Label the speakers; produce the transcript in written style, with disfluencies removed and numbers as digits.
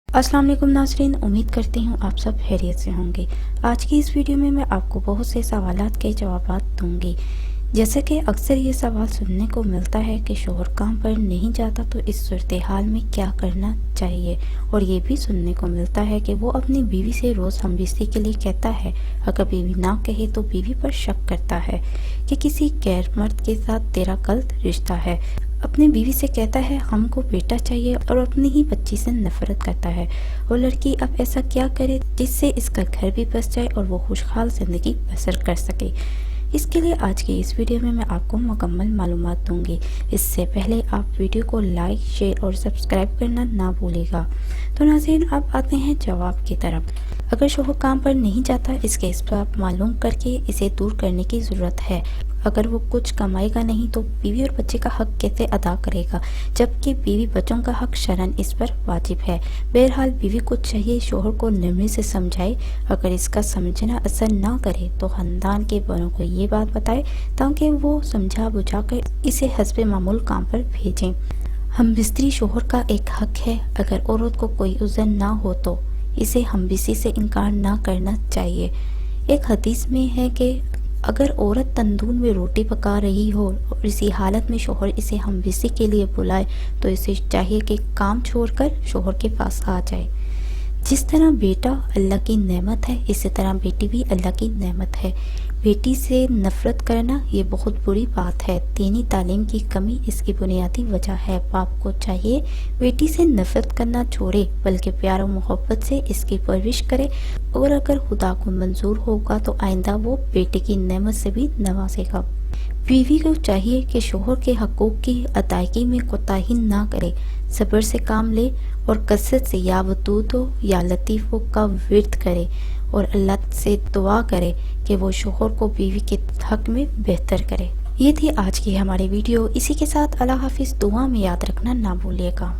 Speaker 1: السلام علیکم ناظرین، امید کرتی ہوں آپ سب خیریت سے ہوں گے۔ آج کی اس ویڈیو میں آپ کو بہت سے سوالات کے جوابات دوں گی۔ جیسا کہ اکثر یہ سوال سننے کو ملتا ہے کہ شوہر کام پر نہیں جاتا تو اس صورتحال میں کیا کرنا چاہیے، اور یہ بھی سننے کو ملتا ہے کہ وہ اپنی بیوی سے روز ہمبستگی کے لیے کہتا ہے، اگر بیوی نہ کہے تو بیوی پر شک کرتا ہے کہ کسی غیر مرد کے ساتھ تیرا غلط رشتہ ہے، اپنی بیوی سے کہتا ہے ہم کو بیٹا چاہیے اور اپنی ہی بچی سے نفرت کرتا ہے۔ وہ لڑکی اب ایسا کیا کرے جس سے اس کا گھر بھی بس جائے اور وہ خوشحال زندگی بسر کر سکے؟ اس کے لیے آج کی اس ویڈیو میں آپ کو مکمل معلومات دوں گی۔ اس سے پہلے آپ ویڈیو کو لائک، شیئر اور سبسکرائب کرنا نہ بھولے گا۔ تو ناظرین، اب آتے ہیں جواب کی طرف۔ اگر شوہر کام پر نہیں جاتا، اس کے اسباب معلوم کر کے اسے دور کرنے کی ضرورت ہے۔ اگر وہ کچھ کمائے گا نہیں تو بیوی اور بچے کا حق کیسے ادا کرے گا، جبکہ بیوی بچوں کا حق شرعاً اس پر واجب ہے؟ بہرحال بیوی کو چاہیے شوہر کو نرمی سے سمجھائے، اگر اس کا سمجھنا اثر نہ کرے تو خاندان کے بڑوں کو یہ بات بتائے تاکہ وہ سمجھا بجھا کر اسے حسب معمول کام پر بھیجیں۔ ہم بستری شوہر کا ایک حق ہے، اگر عورت کو کوئی عذر نہ ہو تو اسے ہم بستری سے انکار نہ کرنا چاہیے۔ ایک حدیث میں ہے کہ اگر عورت تندور میں روٹی پکا رہی ہو اور اسی حالت میں شوہر اسے ہم بستری کے لیے بلائے تو اسے چاہیے کہ کام چھوڑ کر شوہر کے پاس آ جائے۔ جس طرح بیٹا اللہ کی نعمت ہے، اسی طرح بیٹی بھی اللہ کی نعمت ہے۔ بیٹی سے نفرت کرنا یہ بہت بری بات ہے۔ دینی تعلیم کی کمی اس کی بنیادی وجہ ہے۔ باپ کو چاہیے بیٹی سے نفرت کرنا چھوڑے، بلکہ پیار و محبت سے اس کی پرورش کرے، اور اگر خدا کو منظور ہوگا تو آئندہ وہ بیٹے کی نعمت سے بھی نوازے گا۔ بیوی کو چاہیے کہ شوہر کے حقوق کی ادائیگی میں کوتاہی نہ کرے، صبر سے کام لے اور کثرت سے یا ودودو یا لطیفو کا ورد کرے، اور اللہ سے دعا کرے کہ وہ شوہر کو بیوی کے حق میں بہتر کرے۔ یہ تھی آج کی ہماری ویڈیو۔ اسی کے ساتھ اللہ حافظ، دعا میں یاد رکھنا نہ بھولیے گا۔